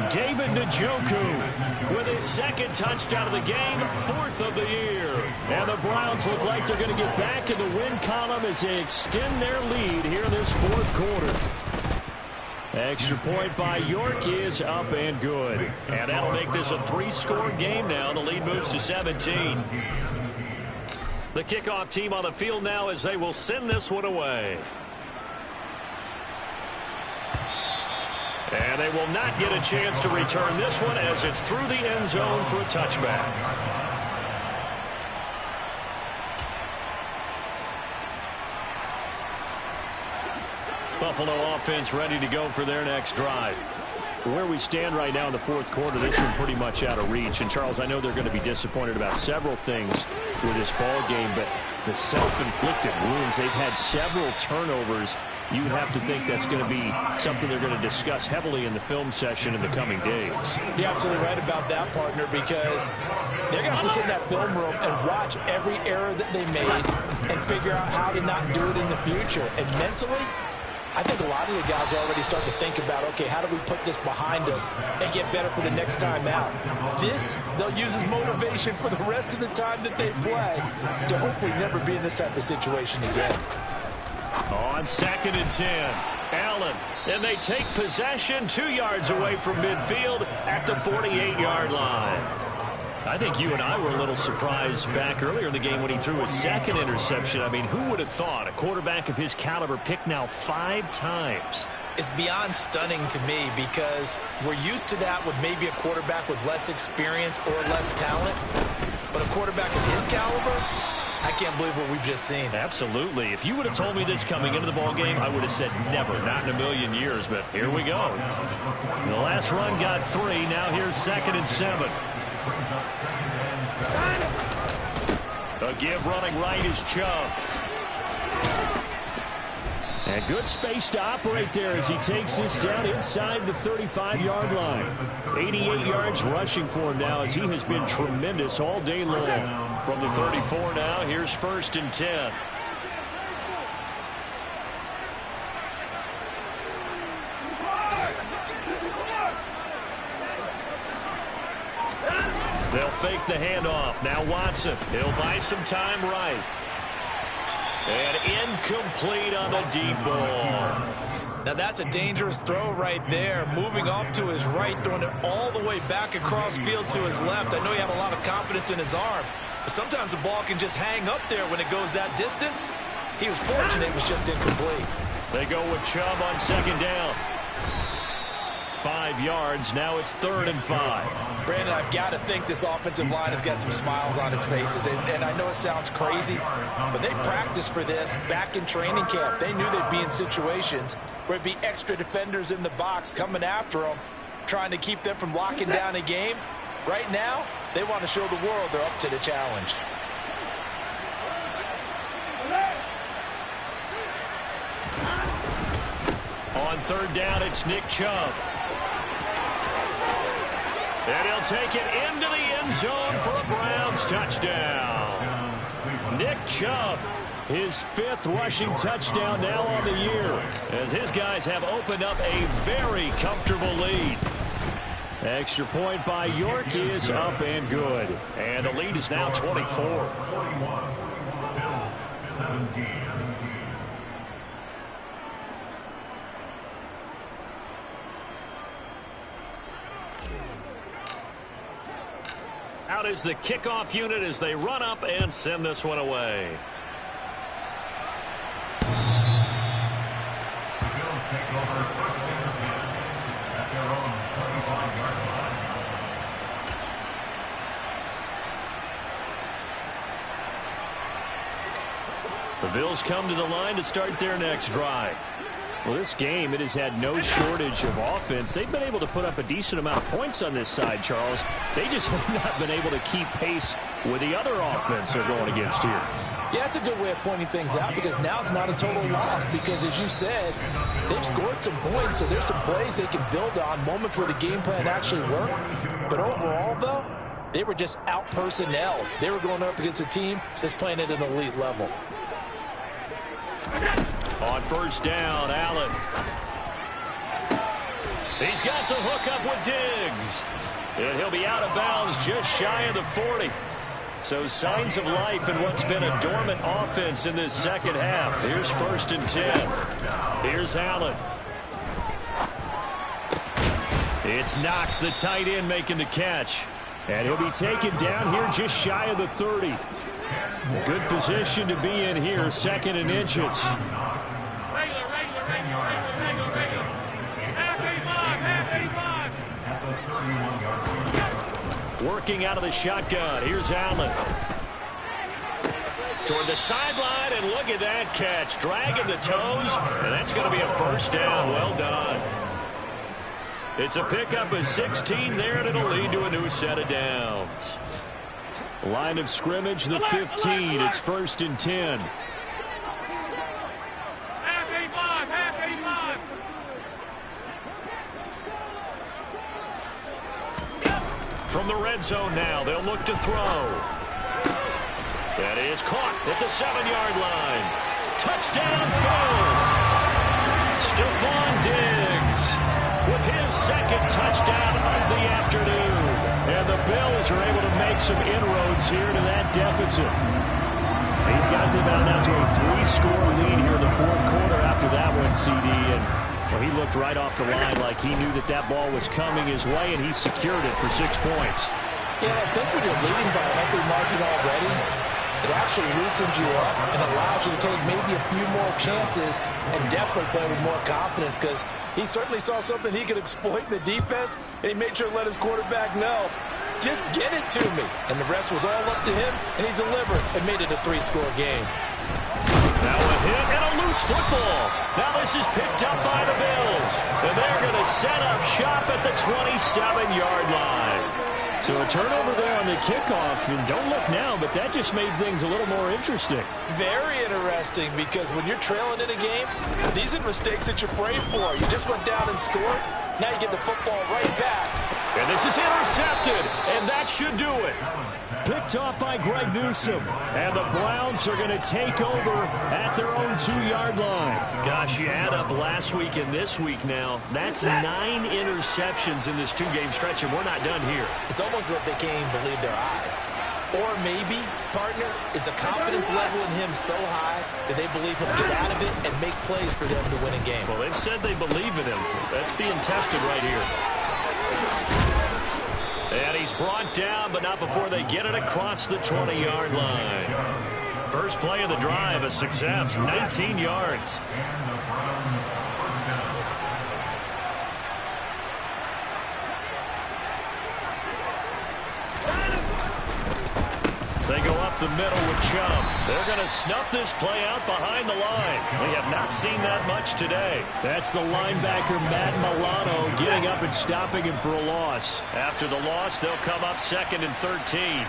David Njoku with his 2nd touchdown of the game, 4th of the year. And the Browns look like they're going to get back in the win column as they extend their lead here in this 4th quarter. Extra point by York is up and good. And that'll make this a 3-score game now. The lead moves to 17. The kickoff team on the field now as they will send this one away. And they will not get a chance to return this one as it's through the end zone for a touchback. Buffalo offense ready to go for their next drive. Where we stand right now in the 4th quarter, this one pretty much out of reach. And, Charles, I know they're going to be disappointed about several things with this ball game, but the self-inflicted wounds, they've had several turnovers. You would have to think that's going to be something they're going to discuss heavily in the film session in the coming days. You're absolutely right about that, partner, because they're going to have to sit in that film room and watch every error that they made and figure out how to not do it in the future. And mentally, I think a lot of the guys are already starting to think about, okay, how do we put this behind us and get better for the next time out? This, they'll use as motivation for the rest of the time that they play to hopefully never be in this type of situation again. On 2nd and 10, Allen, and they take possession 2 yards away from midfield at the 48-yard line. I think you and I were a little surprised back earlier in the game when he threw his 2nd interception. I mean, who would have thought a quarterback of his caliber picked now 5 times? It's beyond stunning to me because we're used to that with maybe a quarterback with less experience or less talent. But a quarterback of his caliber, I can't believe what we've just seen. Absolutely. If you would have told me this coming into the ball game, I would have said never, not in a million years. But here we go. The last run got 3. Now here's 2nd and 7. A give running right is Chubb. And good space to operate there as he takes this down inside the 35-yard line. 88 yards rushing for him now as he has been tremendous all day long. From the 34 now, here's 1st and 10. They'll fake the handoff. Now Watson. He'll buy some time right. And incomplete on the deep ball. Now that's a dangerous throw right there. Moving off to his right, throwing it all the way back across field to his left. I know he had a lot of confidence in his arm, Sometimes the ball can just hang up there when it goes that distance. He was fortunate it was just incomplete. They go with Chubb on second down. 5 yards. Now it's 3rd and 5. Brandon, I've got to think this offensive line has got some smiles on its faces. And I know it sounds crazy, but they practiced for this back in training camp. They knew they'd be in situations where it'd be extra defenders in the box coming after them, trying to keep them from locking down a game. Right now, they want to show the world they're up to the challenge. On 3rd down, it's Nick Chubb. And he'll take it into the end zone for a Browns touchdown. Nick Chubb, his 5th rushing touchdown now on the year, as his guys have opened up a very comfortable lead. Extra point by York is up and good. And the lead is now 24. Out is the kickoff unit as they run up and send this one away. The Bills take over 1st and 10 at their own 35-yard line. The Bills come to the line to start their next drive. Well, this game, it has had no shortage of offense. They've been able to put up a decent amount of points on this side, Charles. They just have not been able to keep pace with the other offense they're going against here. Yeah, it's a good way of pointing things out because now it's not a total loss because, as you said, they've scored some points, so there's some plays they can build on, moments where the game plan actually worked. But overall, though, they were just out-personnel. They were going up against a team that's playing at an elite level. On 1st down, Allen. He's got the hook up with Diggs. And he'll be out of bounds just shy of the 40. So signs of life in what's been a dormant offense in this second half. Here's 1st and 10. Here's Allen. It's Knox, the tight end, making the catch. And he'll be taken down here just shy of the 30. Good position to be in here, 2nd and inches. Working out of the shotgun. Here's Allen. Toward the sideline, and look at that catch. Dragging the toes, and that's going to be a 1st down. Well done. It's a pickup of 16 there, and it'll lead to a new set of downs. Line of scrimmage, the 15. It's 1st and 10. From the red zone now, they'll look to throw. That is caught at the 7-yard line. Touchdown, Bills. Stephon Diggs with his 2nd touchdown of the afternoon. And the Bills are able to make some inroads here to that deficit. He's got them out now to a 3-score lead here in the 4th quarter after that one, CD. And well, he looked right off the line like he knew that that ball was coming his way, and he secured it for 6 points. Yeah, I think when you're leading by a healthy margin already, it actually loosens you up and allows you to take maybe a few more chances and definitely play with more confidence because he certainly saw something he could exploit in the defense, and he made sure to let his quarterback know, just get it to me. And the rest was all up to him, and he delivered and made it a 3-score game. Now a hit and a loose football. Now this is picked up by the Bills, and they're going to set up shop at the 27-yard line. So a turnover there on the kickoff, and don't look now, but that just made things a little more interesting. Very interesting, because when you're trailing in a game, these are mistakes that you pray for. You just went down and scored. Now you get the football right back. And this is intercepted, and that should do it. Picked off by Greg Newsome, and the Browns are going to take over at their own 2-yard line. Gosh, you add up last week and this week now, that's 9 interceptions in this 2-game stretch, and we're not done here. It's almost as if they can't even believe their eyes. Or maybe, partner, is the confidence level in him so high that they believe he'll get out of it and make plays for them to win a game. Well, they've said they believe in him. That's being tested right here. And he's brought down, but not before they get it across the 20-yard line. First play of the drive, a success, 19 yards. They go up the middle with Chubb. They're going to snuff this play out behind the line. We have not seen that much today. That's the linebacker, Matt Milano, getting up and stopping him for a loss. After the loss, they'll come up 2nd and 13.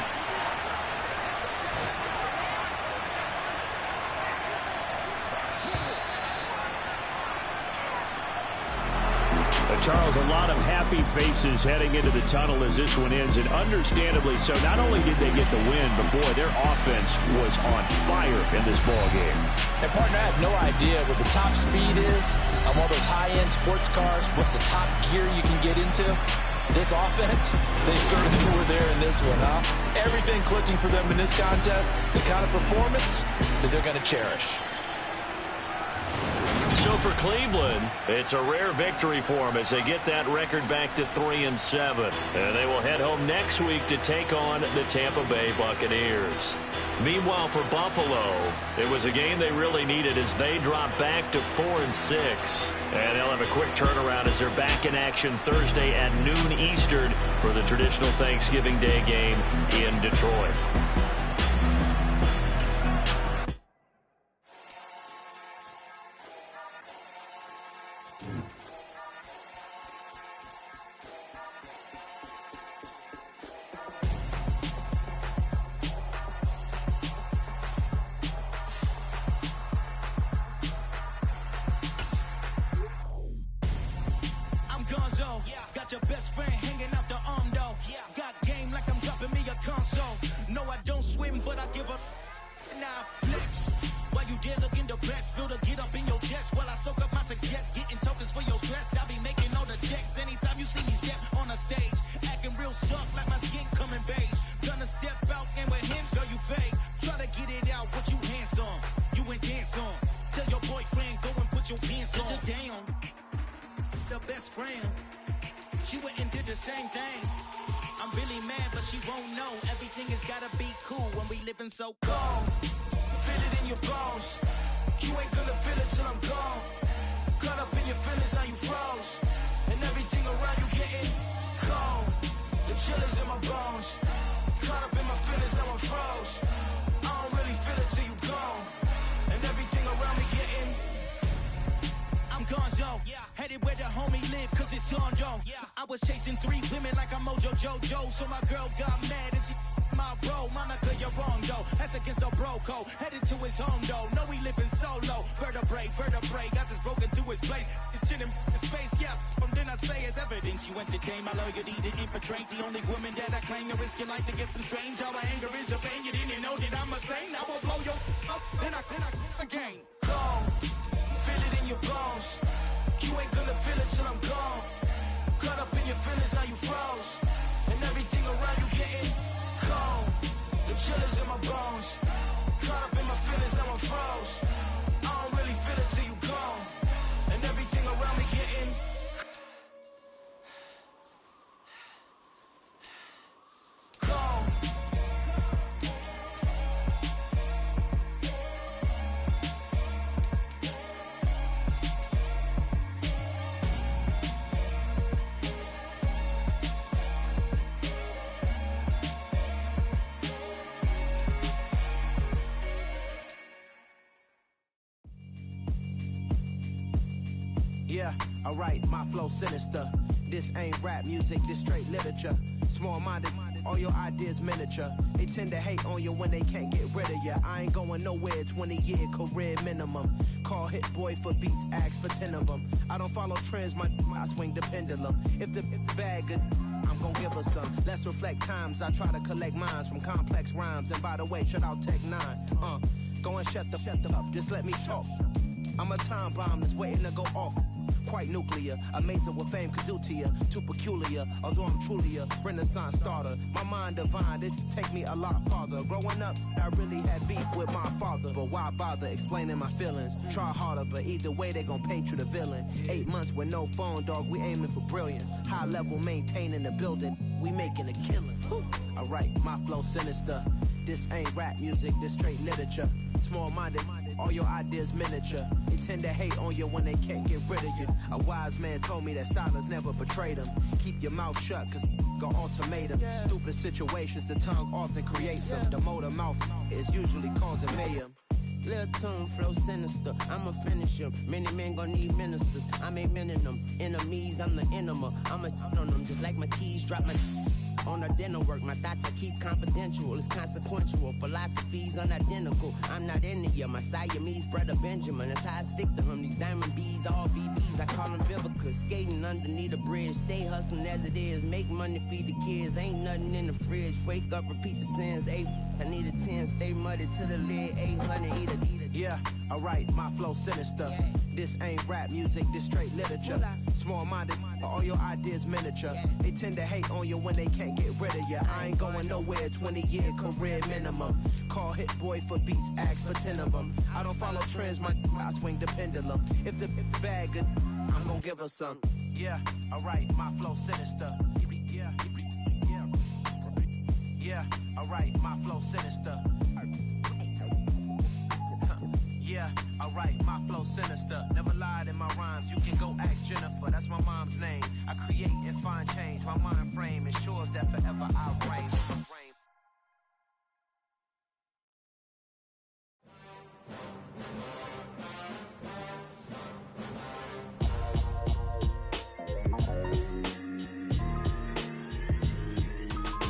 Charles, a lot of happy faces heading into the tunnel as this one ends, and understandably so. Not only did they get the win, but boy, their offense was on fire in this ball game. And partner, I have no idea what the top speed is on all those high-end sports cars. What's the top gear you can get into? This offense, they certainly were there in this one, huh? Everything clicking for them in this contest, the kind of performance that they're going to cherish. So for Cleveland, it's a rare victory for them as they get that record back to 3-7. And they will head home next week to take on the Tampa Bay Buccaneers. Meanwhile, for Buffalo, it was a game they really needed as they drop back to 4-6. And they'll have a quick turnaround as they're back in action Thursday at noon Eastern for the traditional Thanksgiving Day game in Detroit. Your best friend hanging out the arm though. Got game like I'm dropping me a console. No, I don't swim, but I give a now flex. While you there looking depressed, feel the get up in your chest while I soak up my success, getting tokens for your stress. I'll be making all the checks anytime you see me step on a stage, acting real soft like my skin coming beige. Gonna step out and with him, girl, you fade. Try to get it out, what you handsome, you ain't dance on. Tell your boyfriend go and put your pants on. Down, the best friend. She went and did the same thing. I'm really mad, but she won't know. Everything has gotta be cool when we living so cold. Feel it in your bones. You ain't gonna feel it till I'm gone. Caught up in your feelings, now you froze. And everything around you getting cold. The chill is in my bones. Caught up in my feelings, now I'm froze. I don't really feel it till you gone. And everything around me getting I'm gonzo, headed where the homie live, cause it's on though. I was chasing 3 women like I'm Mojo Jojo, so my girl got mad and she my bro. Monica, you're wrong though, that's against a bro code. Headed to his home though, no we living solo. Vertebrae, got this broken to his place. It's chin in space, from then I say it's evidence. You entertain my loyalty to infiltrate. The only woman that I claim to risk your life to get some strange. All my anger is a pain, you didn't know that I'm a saint. I will blow your up, then I again. Go. Feel it in your bones. You ain't gonna feel it till I'm gone. Caught up in your feelings, now you froze. And everything around you getting cold. The chill is in my bones. Caught up in my feelings, now I'm froze. I don't really feel it till you gone. And everything around me getting cold. Yeah, alright, my flow sinister. This ain't rap music, this straight literature. Small-minded, all your ideas miniature. They tend to hate on you when they can't get rid of you. I ain't going nowhere, 20-year career minimum. Call Hit Boy for beats, ask for 10 of them. I don't follow trends, I swing the pendulum. If the bag good, I'm gon' give her some. Let's reflect times, I try to collect minds from complex rhymes. And by the way, shut out Tech 9. Go and shut the up, just let me talk. I'm a time bomb that's waiting to go off. Quite nuclear, amazing what fame could do to you. Too peculiar, although I'm truly a renaissance starter. My mind divine, it take me a lot farther. Growing up, I really had beef with my father. But why bother explaining my feelings? Try harder, but either way they gon' paint you the villain. 8 months with no phone, dog, we aiming for brilliance. High level, maintaining the building. we making a killing. Alright, my flow sinister. This ain't rap music, this straight literature. Small-minded, all your ideas miniature. They tend to hate on you when they can't get rid of you. A wise man told me that silence never betrayed him. Keep your mouth shut, cause got ultimatums. Stupid situations, the tongue often creates them. The motor mouth is usually causing mayhem. Lil' tune, flow sinister, I'ma finish him. Many men gon' need ministers, I'm a men in them. Enemies, I'm the enema, I'ma on them. Just like my keys, drop my on the dental work. My thoughts I keep confidential, it's consequential. Philosophies unidentical, I'm not into you. My Siamese brother Benjamin, that's how I stick to him. These diamond bees, all BBs, I call them Vivica. Skating underneath a bridge, stay hustling as it is. Make money, feed the kids, ain't nothing in the fridge. Wake up, repeat the sins, I need a 10, stay muddy to the lid, 800, eat a. Yeah, alright, my flow sinister. This ain't rap music, this straight literature. Small-minded, all your ideas miniature. They tend to hate on you when they can't get rid of you. I ain't going nowhere, 20-year career minimum. Call Hit Boy for beats, ask for 10 of them. I don't follow trends, I swing the pendulum. If the bag good, I'm gonna give her some. Yeah, alright, my flow sinister. Yeah, alright, my flow sinister. Yeah, alright, my flow sinister. Never lied in my rhymes, you can go ask Jennifer. That's my mom's name. I create and find change. My mind frame ensures that forever I reign.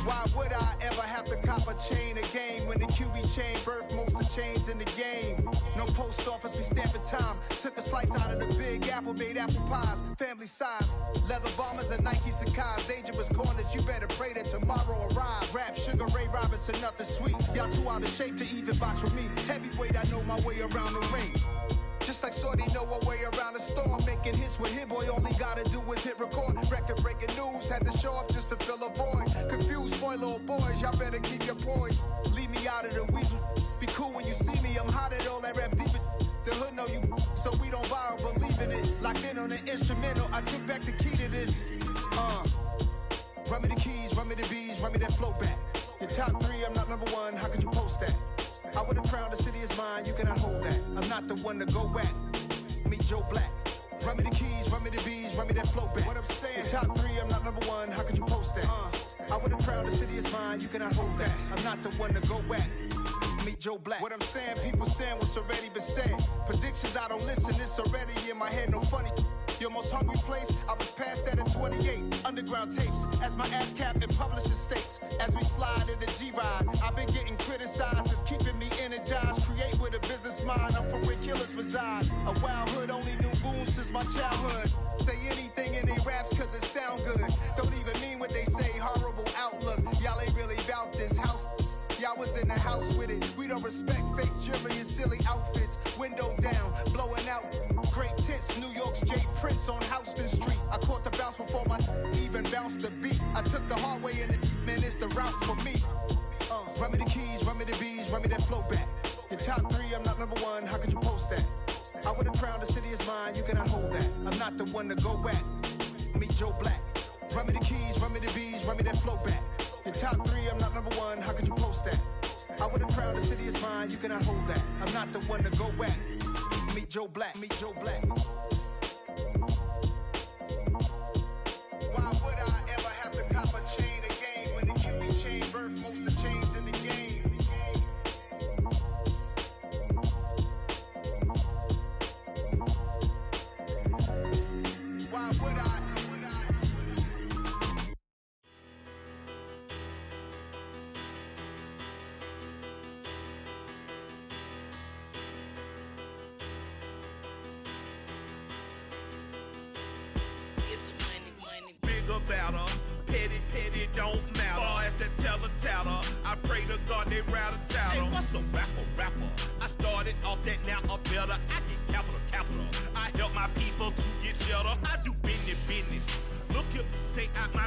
Why would I ever have to cop a chain again when the QB chain birthed most of chains in the game? No post office, we stamping time. Took a slice out of the big apple, made apple pies, family size. Leather bombers and Nike Sacai's. Dangerous corners, you better pray that tomorrow arrives. Rap, Sugar Ray Robinson, nothing sweet. Y'all too out of shape to even box with me. Heavyweight, I know my way around the ring. Just like Shorty know her way around the storm. Making hits with Hit Boy, all he gotta do is hit record. Record breaking news, had to show up just to fill a void. Confused, spoiled little boys, y'all better keep your poise. Leave me out of the weasel. Be cool when you see me, I'm hot at all that rap deep. The hood know you, so we don't borrow, believe in it. Locked in on the instrumental, I took back the key to this. Run me the keys, run me the bees, run me that flow back. Your top 3, I'm not number 1, how could you post that? I would've crowned the city is mine, you cannot hold that. I'm not the one to go back. Meet Joe Black. Run me the keys, run me the bees, run me that flow back. What I'm saying, your top 3, I'm not number 1, how could you post that? I would've crowned the city is mine, you cannot hold that. I'm not the one to go back. Meet Joe Black. What I'm saying, people saying what's already been said. Predictions, I don't listen, it's already in my head, no funny. Your most hungry place, I was past that at 28. Underground tapes, as my ass cap in publishing states. As we slide in the G-Ride, I've been getting criticized, it's keeping me energized. Create with a business mind, I'm from where killers reside. A wild hood, only knew goons since my childhood. Say anything in they raps cause it sound good. Don't even mean what they say, horrible outlook. Y'all ain't really about this house. Y'all was in the house with it. We don't respect fake jewelry and silly outfits. Window down, blowing out great tits. New York's J. Prince on Houston Street. I caught the bounce before my even bounced the beat. I took the hard way in it, man, it's the route for me. Run me the keys, run me the bees, run me that flow back. Your top 3, I'm not number 1, how could you post that? I would've crowned the city is mine, you cannot hold that. I'm not the one to go back. Meet Joe Black. Run me the keys, run me the bees, run me that flow back. Your top 3, I'm not number 1, how could you post that? I would've crowned the city is mine, you cannot hold that. I'm not the one to go back. Meet Joe Black, meet Joe Black. Why would I ever have to cop a chain again when the QB chain birthed most of chains in the game? Why would I? Better, petty, don't matter. Far as the teller, I pray to God they rattle tattle. Hey, what's a rapper? I started off that, now I'm better. I get capital. I help my people to get cheddar. I do business. Look here, stay out my